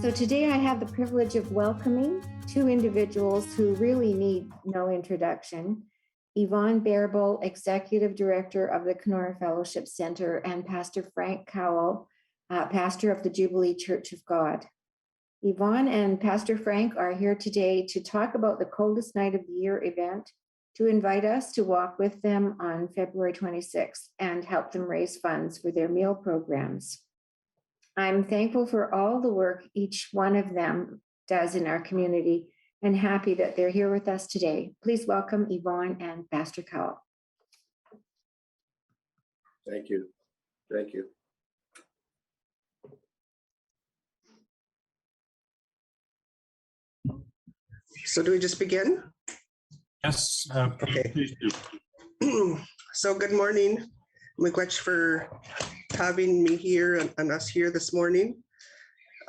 So today I have the privilege of welcoming two individuals who really need no introduction. Yvonne Bearbull, Executive Director of the Kenora Fellowship Center, and Pastor Frank Kowal, pastor of the Jubilee Church of God. Yvonne and Pastor Frank are here today to talk about the Coldest Night of the Year event, to invite us to walk with them on February 26th and help them raise funds for their meal programs. I'm thankful for all the work each one of them does in our community and happy that they're here with us today. Please welcome Yvonne and Pastor Kowal. Thank you. Thank you. So do we just begin? Yes. Okay. Please do. So good morning. Miigwech for having me here and us here this morning.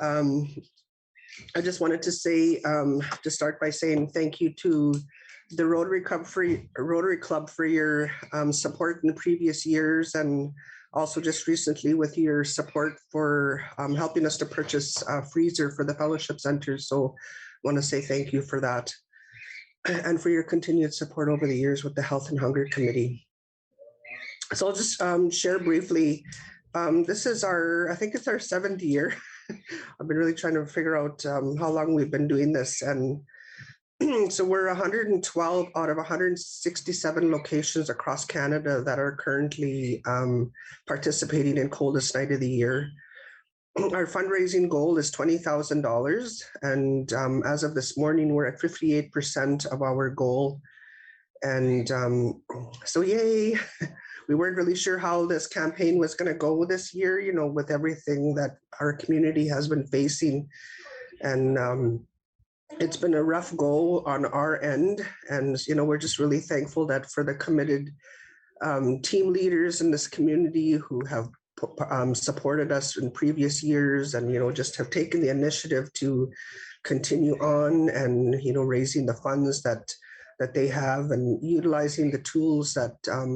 I just wanted to say, to start by saying thank you to the Rotary Club for your support in the previous years, and also just recently with your support for helping us to purchase a freezer for the Fellowship Center. So I want to say thank you for that, and for your continued support over the years with the Health and Hunger Committee. So I'll just share briefly. This is I think it's our 7th year. I've been really trying to figure out how long we've been doing this. And so we're 112 out of 167 locations across Canada that are currently participating in Coldest Night of the Year. Our fundraising goal is $20,000. And as of this morning, we're at 58% of our goal. And so yay. We weren't really sure how this campaign was going to go this year, you know, with everything that our community has been facing. And it's been a rough go on our end. And, you know, we're just really thankful that for the committed team leaders in this community who have supported us in previous years and, you know, just have taken the initiative to continue on and, you know, raising the funds that they have and utilizing the tools that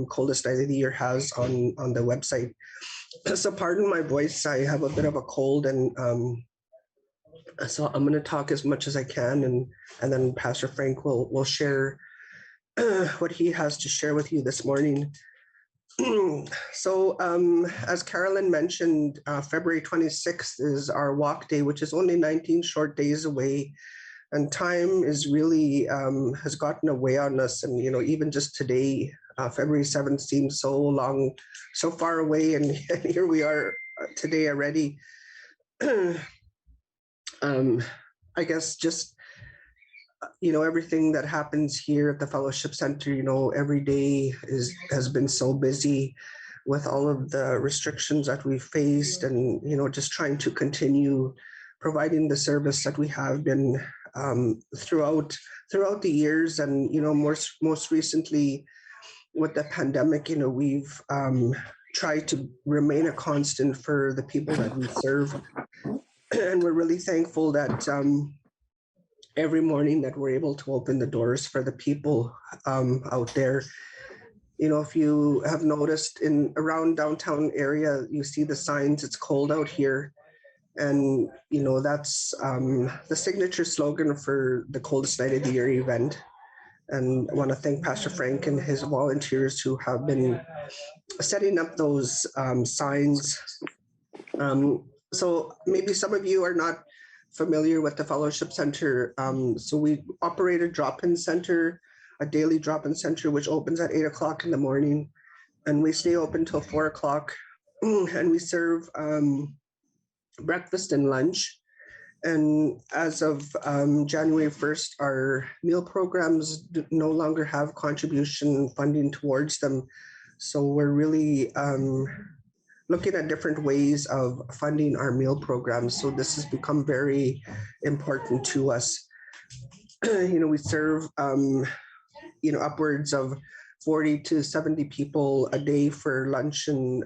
Coldest Night of the Year has on the website. So pardon my voice, I have a bit of a cold, and so I'm going to talk as much as I can, and then Pastor Frank will share what he has to share with you this morning. So as Carolyn mentioned, February 26th is our walk day, which is only 19 short days away. And time is really has gotten away on us. And, you know, even just today, February 7th seems so long, so far away. And here we are today already. I guess just, you know, everything that happens here at the Fellowship Center, you know, every day has been so busy with all of the restrictions that we've faced and, you know, just trying to continue providing the service that we have been throughout the years. And, you know, most recently with the pandemic, you know, we've tried to remain a constant for the people that we serve. And we're really thankful that every morning that we're able to open the doors for the people out there. You know, if you have noticed around downtown area, you see the signs, it's cold out here. And, you know, that's the signature slogan for the Coldest Night of the Year event. And I want to thank Pastor Frank and his volunteers who have been setting up those signs. So maybe some of you are not familiar with the Fellowship Center. So we operate a drop-in center, a daily drop-in center, which opens at 8 o'clock in the morning. And we stay open till 4 o'clock. And we serve breakfast and lunch. And as of January 1st, our meal programs no longer have contribution funding towards them. So we're really looking at different ways of funding our meal programs. So this has become very important to us. You know, we serve, you know, upwards of 40 to 70 people a day for lunch and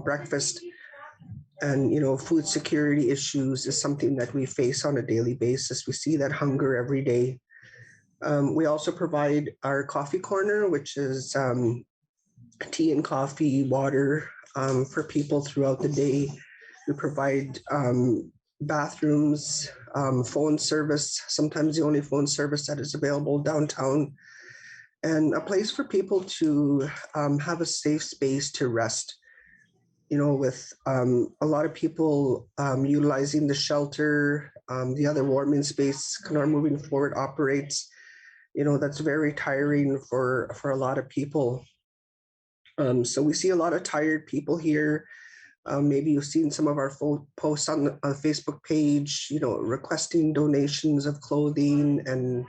breakfast. And, you know, food security issues is something that we face on a daily basis. We see that hunger every day. We also provide our coffee corner, which is tea and coffee, water for people throughout the day. We provide bathrooms, phone service, sometimes the only phone service that is available downtown, and a place for people to have a safe space to rest. With a lot of people utilizing the shelter, the other warming space Kenora moving forward operates, that's very tiring for a lot of people. So we see a lot of tired people here. Maybe you've seen some of our posts on the Facebook page, requesting donations of clothing and,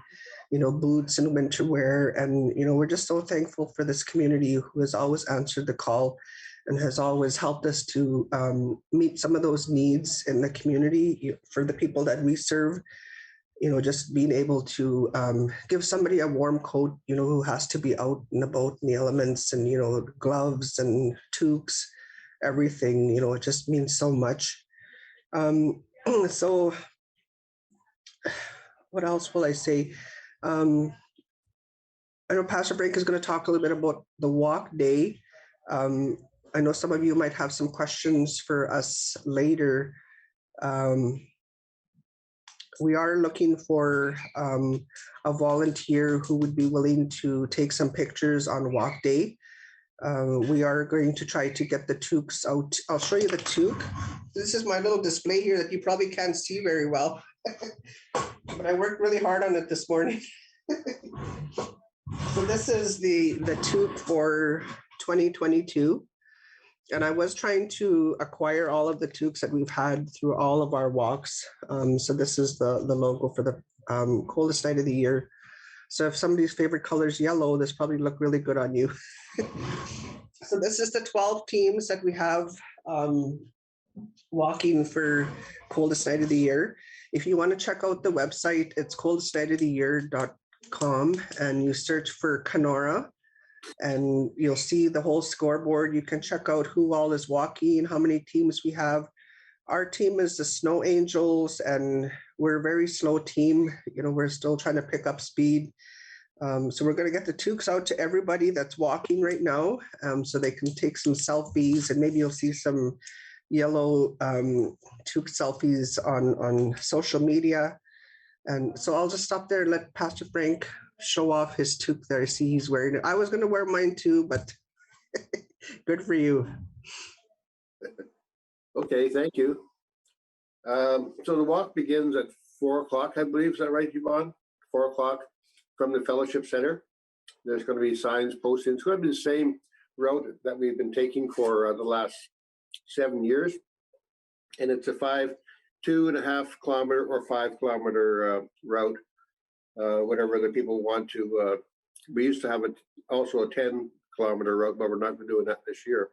boots and winter wear. And, we're just so thankful for this community who has always answered the call and has always helped us to meet some of those needs in the community for the people that we serve. Just being able to give somebody a warm coat, who has to be out and about in the elements, and, gloves and toques, everything, it just means so much. So what else will I say? I know Pastor Frank is going to talk a little bit about the walk day. I know some of you might have some questions for us later. We are looking for a volunteer who would be willing to take some pictures on walk day. We are going to try to get the toques out. I'll show you the toque. This is my little display here that you probably can't see very well, but I worked really hard on it this morning. So this is the toque for 2022. And I was trying to acquire all of the toques that we've had through all of our walks. So this is the logo for the coldest night of the year. So if somebody's favorite color is yellow, this probably look really good on you. So this is the 12 teams that we have walking for coldest night of the year. If you want to check out the website, it's coldestnightoftheyear.com, and you search for Kenora, and you'll see the whole scoreboard. You can check out who all is walking, how many teams we have. Our team is the Snow Angels, and we're a very slow team. We're still trying to pick up speed. So we're going to get the toques out to everybody that's walking right now, so they can take some selfies, and maybe you'll see some yellow toque selfies on social media. And so I'll just stop there and let Pastor Frank show off his toque there. I see he's wearing it. I was going to wear mine too, but good for you. Okay, thank you. So the walk begins at 4 o'clock, I believe. Is that right, Yvonne? 4 o'clock from the Fellowship Center. There's going to be signs posted. It's going to be the same route that we've been taking for the last 7 years. And it's a 2.5 kilometer or 5 kilometer route, whatever the people want to. We used to have also a 10 kilometer route, but we're not doing that this year.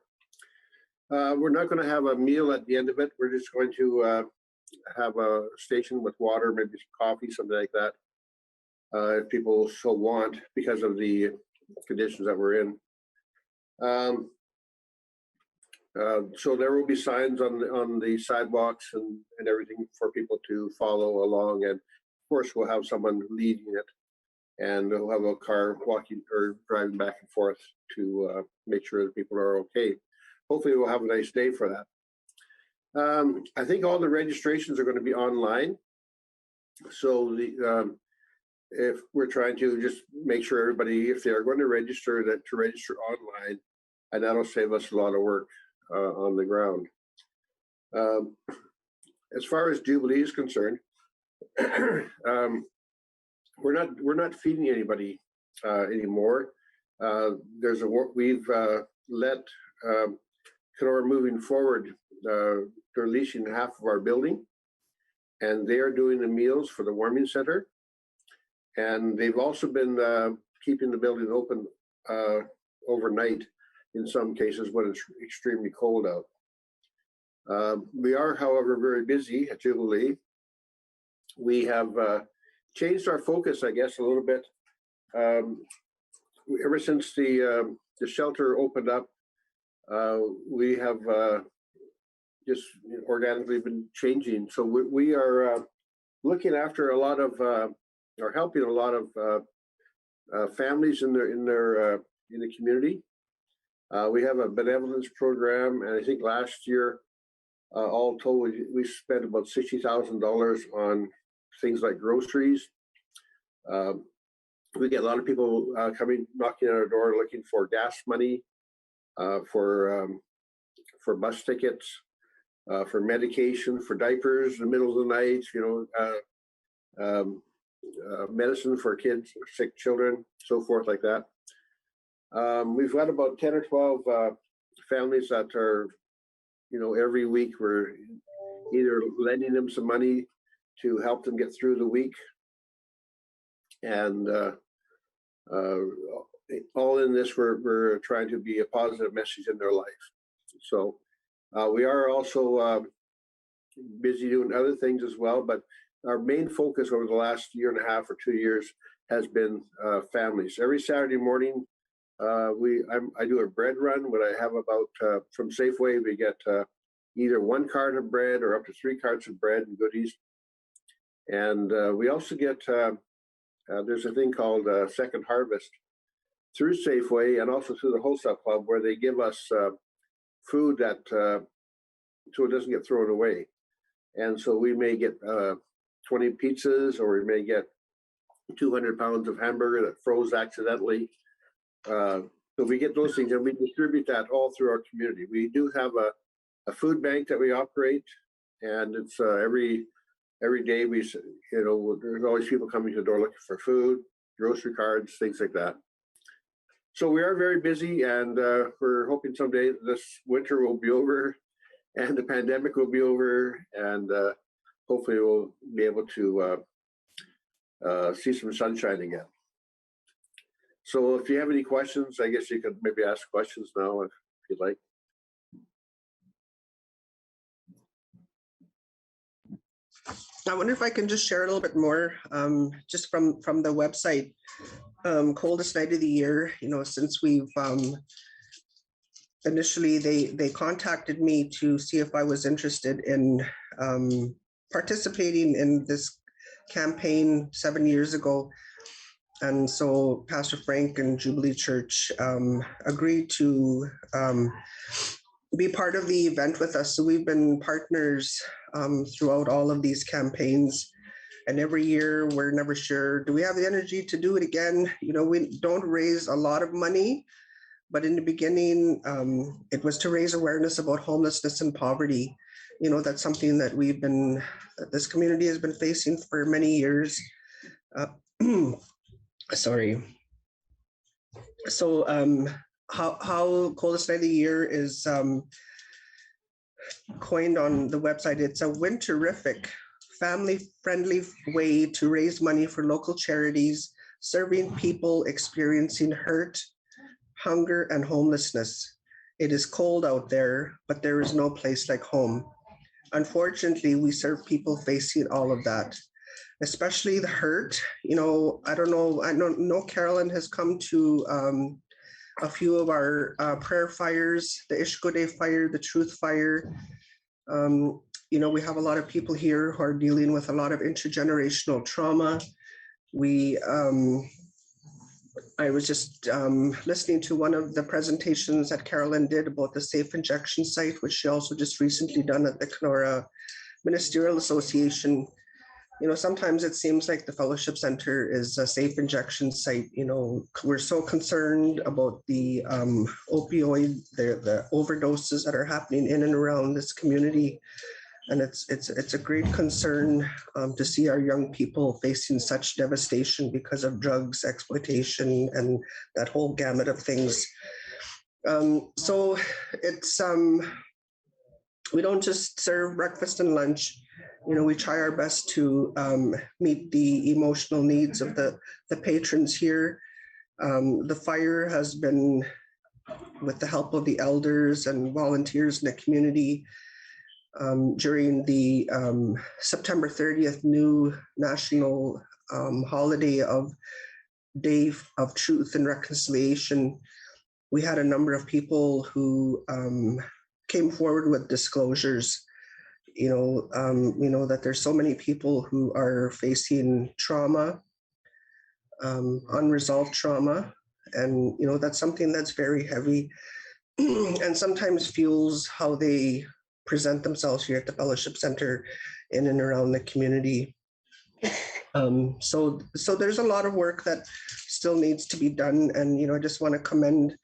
We're not going to have a meal at the end of it. We're just going to have a station with water, maybe some coffee, something like that, if people so want, because of the conditions that we're in. So there will be signs on the sidewalks and everything for people to follow along. And of course, we'll have someone leading it, and we'll have a car walking or driving back and forth to make sure that people are okay. Hopefully we'll have a nice day for that. I think all the registrations are going to be online. So if we're trying to just make sure everybody, if they are going to register, that to register online, and that'll save us a lot of work on the ground. As far as Jubilee is concerned, we're not feeding anybody anymore. We've let Kenora moving forward. They're leasing half of our building, and they are doing the meals for the warming center. And they've also been keeping the building open overnight in some cases when it's extremely cold out. We are, however, very busy at Jubilee. We have changed our focus, I guess, a little bit. Ever since the shelter opened up, we have just organically been changing. So we are looking after a lot of, or helping a lot of families in the community. We have a benevolence program, and I think last year All told, we spent about $60,000 on things like groceries. We get a lot of people coming, knocking on our door, looking for gas money, for bus tickets, for medication, for diapers in the middle of the night, medicine for kids, sick children, so forth like that. We've got about 10 or 12 families that are, every week we're either lending them some money to help them get through the week. And all in this, we're trying to be a positive message in their life. So we are also busy doing other things as well, but our main focus over the last year and a half or 2 years has been families. Every Saturday morning, I do a bread run. What I have about from Safeway, we get either 1 cart of bread or up to 3 carts of bread and goodies. And we also get there's a thing called Second Harvest through Safeway and also through the Wholesale Club, where they give us food that so it doesn't get thrown away. And so we may get 20 pizzas, or we may get 200 pounds of hamburger that froze accidentally. So we get those things and we distribute that all through our community. We do have a food bank that we operate, and it's every day there's always people coming to the door looking for food, grocery cards, things like that. So we are very busy, and we're hoping someday this winter will be over and the pandemic will be over, and hopefully we'll be able to see some sunshine again. So if you have any questions, I guess you could maybe ask questions now if you'd like. I wonder if I can just share a little bit more, just from the website. Coldest night of the year, since we've initially they contacted me to see if I was interested in participating in this campaign 7 years ago. And so Pastor Frank and Jubilee Church agreed to be part of the event with us. So we've been partners throughout all of these campaigns. And every year we're never sure, do we have the energy to do it again? We don't raise a lot of money, but in the beginning, it was to raise awareness about homelessness and poverty. That's something that this community has been facing for many years. Sorry. So how Coldest Night of the Year is coined on the website. It's a winterific, family-friendly way to raise money for local charities, serving people experiencing hurt, hunger, and homelessness. It is cold out there, but there is no place like home. Unfortunately, we serve people facing all of that, especially the hurt. I don't know Carolyn has come to a few of our prayer fires, the Ishkode fire, the Truth fire. We have a lot of people here who are dealing with a lot of intergenerational trauma. I was just listening to one of the presentations that Carolyn did about the safe injection site, which she also just recently done at the Kenora Ministerial Association. Sometimes it seems like the Fellowship Center is a safe injection site. We're so concerned about the opioid, the overdoses that are happening in and around this community. And it's a great concern to see our young people facing such devastation because of drugs, exploitation, and that whole gamut of things. So it's we don't just serve breakfast and lunch. We try our best to meet the emotional needs of the patrons here. The fire has been, with the help of the elders and volunteers in the community, during the September 30th new national holiday of Day of Truth and Reconciliation. We had a number of people who came forward with disclosures. That there's so many people who are facing trauma, unresolved trauma, and that's something that's very heavy and sometimes fuels how they present themselves here at the Fellowship Center in and around the community. So there's a lot of work that still needs to be done. And, I just want to commend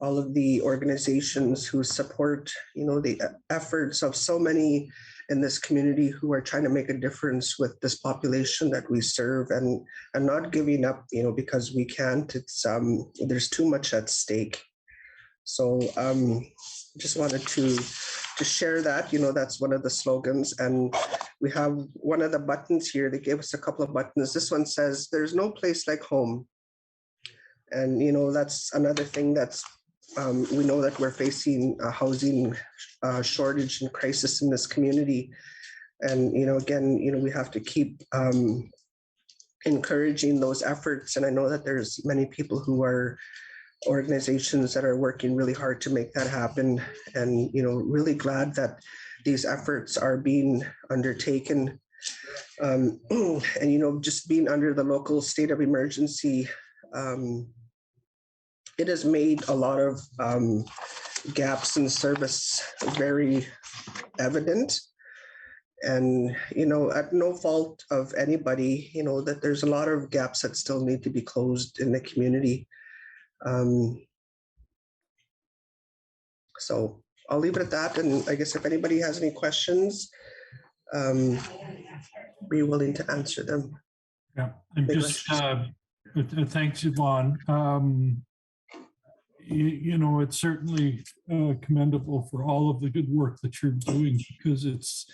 all of the organizations who support, the efforts of so many in this community who are trying to make a difference with this population that we serve, and not giving up, because we can't. It's there's too much at stake. So just wanted to share that, that's one of the slogans. And we have one of the buttons here. They gave us a couple of buttons. This one says, "There's no place like home." And, that's another thing that's, we know that we're facing a housing shortage and crisis in this community. And, again, we have to keep encouraging those efforts. And I know that there's many people who are organizations that are working really hard to make that happen. And, really glad that these efforts are being undertaken. And, just being under the local state of emergency, it has made a lot of gaps in service very evident. And, at no fault of anybody, that there's a lot of gaps that still need to be closed in the community. So I'll leave it at that. And I guess if anybody has any questions, be willing to answer them. Yeah, I'm just, thanks, Yvonne. It's certainly commendable for all of the good work that you're doing, because it's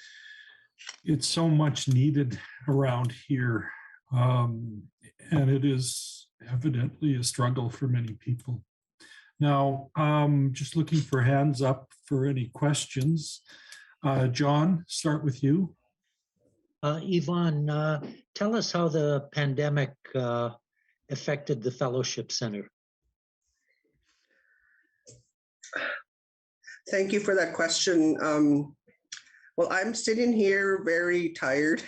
so much needed around here. And it is evidently a struggle for many people. Now, just looking for hands up for any questions. John, start with you. Yvonne, tell us how the pandemic affected the Fellowship Center. Thank you for that question. Well, I'm sitting here very tired.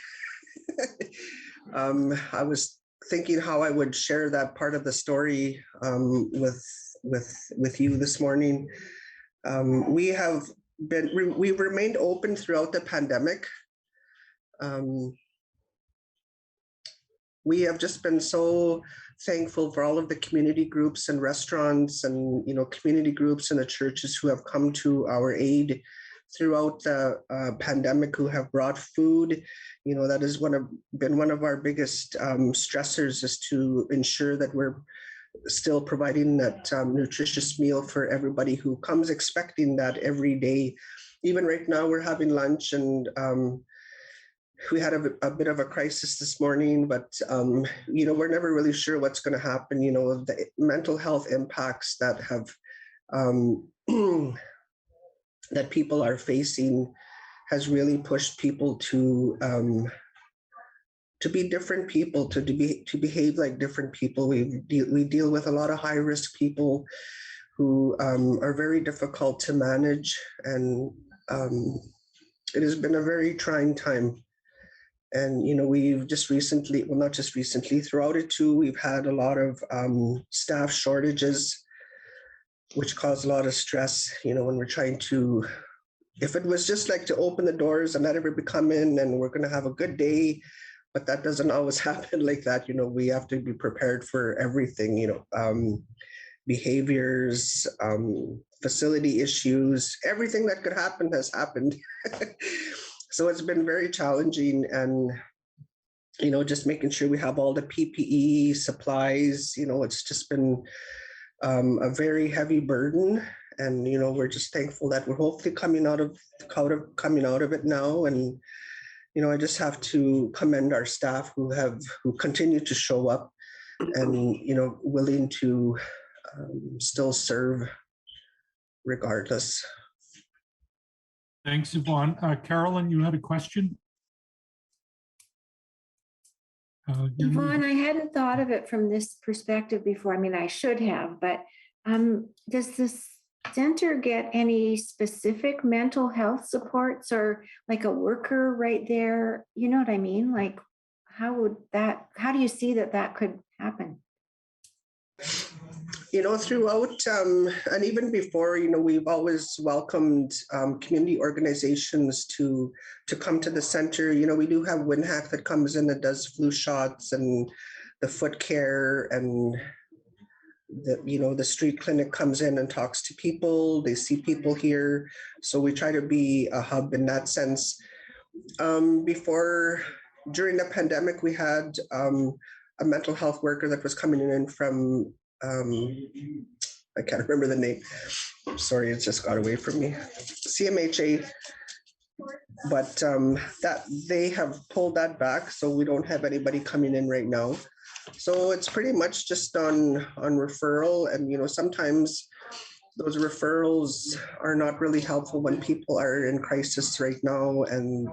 I was thinking how I would share that part of the story with you this morning. We've remained open throughout the pandemic. We have just been so thankful for all of the community groups and restaurants and community groups and the churches who have come to our aid throughout the pandemic, who have brought food. That has been one of our biggest stressors, is to ensure that we're still providing that nutritious meal for everybody who comes expecting that every day. Even right now, we're having lunch, and we had a bit of a crisis this morning, but we're never really sure what's going to happen. The mental health impacts that have that people are facing has really pushed people to be different people, to behave like different people. We deal with a lot of high risk people who are very difficult to manage, and it has been a very trying time. And we've just recently, well, not just recently, throughout it too, we've had a lot of staff shortages, which cause a lot of stress. When we're trying to, if it was just like to open the doors and let everybody come in and we're going to have a good day, but that doesn't always happen like that. We have to be prepared for everything. Behaviors, facility issues, everything that could happen has happened. So it's been very challenging, and just making sure we have all the PPE supplies. It's just been a very heavy burden, and we're just thankful that we're hopefully coming out of it now. And I just have to commend our staff who continue to show up and willing to still serve regardless. Thanks, Yvonne. Carolyn, you had a question? Yvonne, I hadn't thought of it from this perspective before. I mean, I should have, but does this center get any specific mental health supports, or like a worker right there? You know what I mean? Like, how do you see that could happen? Throughout and even before, we've always welcomed community organizations to come to the center. We do have WinHack that comes in that does flu shots and the foot care, and the street clinic comes in and talks to people. They see people here. So we try to be a hub in that sense. During the pandemic, we had a mental health worker that was coming in from, I can't remember the name. Sorry, it just got away from me. CMHA, but that they have pulled that back, so we don't have anybody coming in right now. So it's pretty much just on referral, and sometimes those referrals are not really helpful when people are in crisis right now, and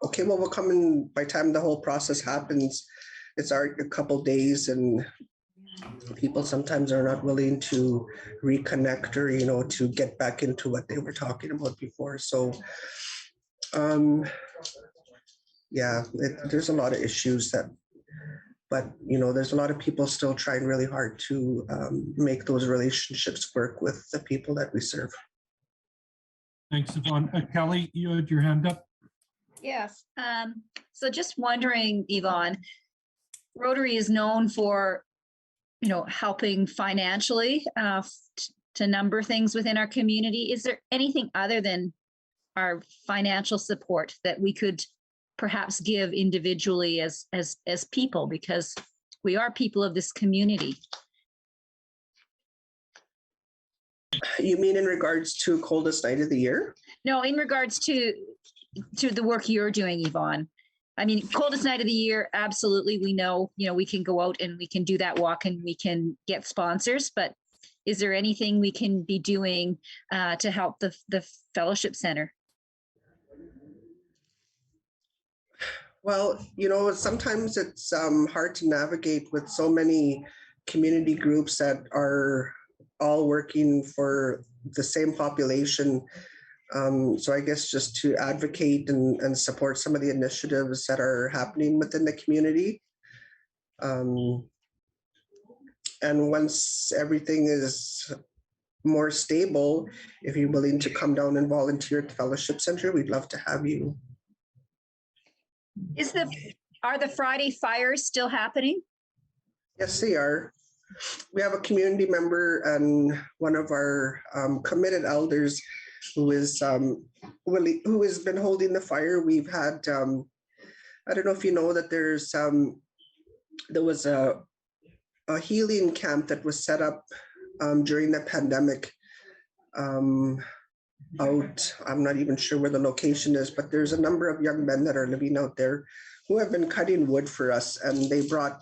okay, well, we'll come in by the time the whole process happens. It's already a couple days, and people sometimes are not willing to reconnect or to get back into what they were talking about before. So there's a lot of issues but there's a lot of people still trying really hard to make those relationships work with the people that we serve. Thanks, Yvonne. Kelly, you had your hand up. Yes. So just wondering, Yvonne, Rotary is known for, helping financially to number things within our community. Is there anything other than our financial support that we could perhaps give individually as people, because we are people of this community? You mean in regards to coldest night of the year? No, in regards to the work you're doing, Yvonne. I mean, coldest night of the year, absolutely. We know, we can go out and we can do that walk and we can get sponsors, but is there anything we can be doing to help the Fellowship Center? Well, sometimes it's hard to navigate with so many community groups that are all working for the same population. So I guess just to advocate and support some of the initiatives that are happening within the community. And once everything is more stable, if you're willing to come down and volunteer at the Fellowship Center, we'd love to have you. Are the Friday fires still happening? Yes, they are. We have a community member and one of our committed elders who has been holding the fire. We've had, I don't know if you know that there was a healing camp that was set up during the pandemic I'm not even sure where the location is, but there's a number of young men that are living out there who have been cutting wood for us, and they brought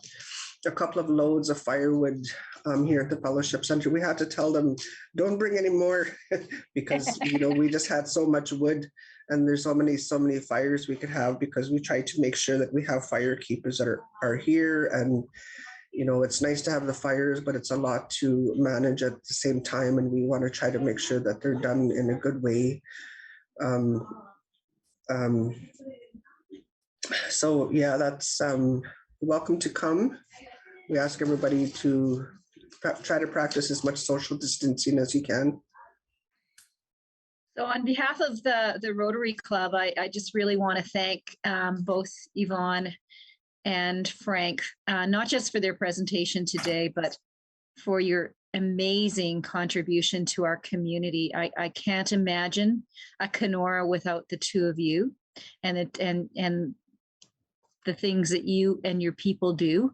a couple of loads of firewood here at the Fellowship Center. We had to tell them, don't bring any more because we just had so much wood, and there's so many fires we could have, because we try to make sure that we have fire keepers that are here. And it's nice to have the fires, but it's a lot to manage at the same time, and we want to try to make sure that they're done in a good way. So yeah, that's welcome to come. We ask everybody to try to practice as much social distancing as you can. So on behalf of the Rotary Club, I just really want to thank both Yvonne and Frank, not just for their presentation today, but for your amazing contribution to our community. I can't imagine a Kenora without the two of you, and the things that you and your people do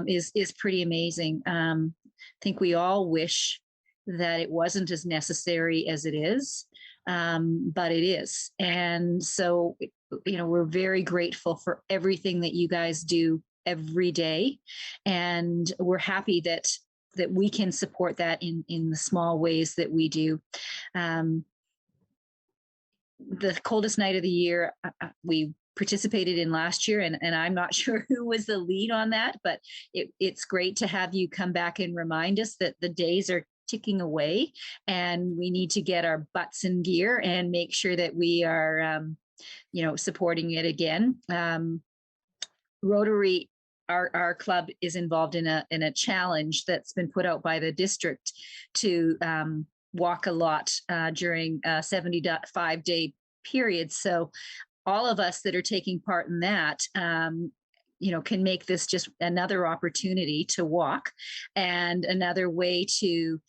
is pretty amazing. I think we all wish that it wasn't as necessary as it is, but it is. And so, we're very grateful for everything that you guys do every day. And we're happy that we can support that in the small ways that we do. The coldest night of the year, we participated in last year, and I'm not sure who was the lead on that, but it's great to have you come back and remind us that the days are ticking away and we need to get our butts in gear and make sure that we are supporting it again. Rotary our club is involved in a challenge that's been put out by the district to walk a lot during a 75-day period. So all of us that are taking part in that, can make this just another opportunity to walk and another way to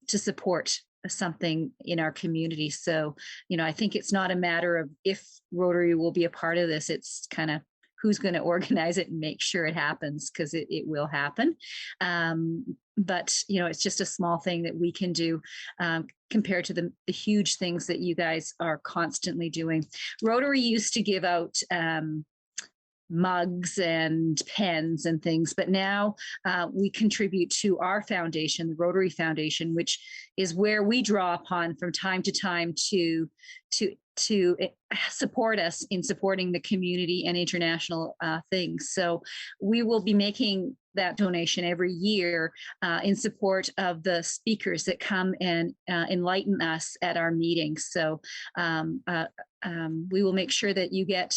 support something in our community. So, I think it's not a matter of if Rotary will be a part of this. It's kind of who's going to organize it and make sure it happens, because it will happen. But, it's just a small thing that we can do compared to the huge things that you guys are constantly doing. Rotary used to give out mugs and pens and things, but now we contribute to our foundation, the Rotary Foundation, which is where we draw upon from time to time to support us in supporting the community and international things. So we will be making that donation every year in support of the speakers that come and enlighten us at our meetings. So we will make sure that you get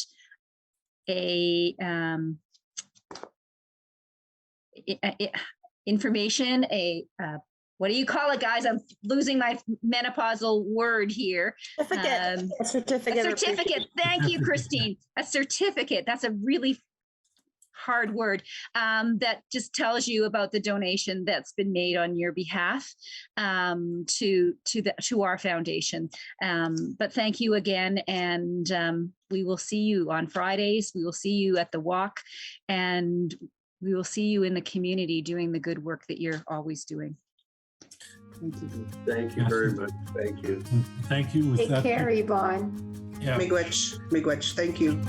information, what do you call it, guys? I'm losing my menopausal word here. Certificate. A certificate. Thank you, Christine. A certificate. That's a really hard word that just tells you about the donation that's been made on your behalf to our foundation. But thank you again, and we will see you on Fridays. We will see you at the walk, and we will see you in the community doing the good work that you're always doing. Thank you very much. Thank you. Thank you. With Take that, care, Yvonne. yeah. Miigwech, thank you.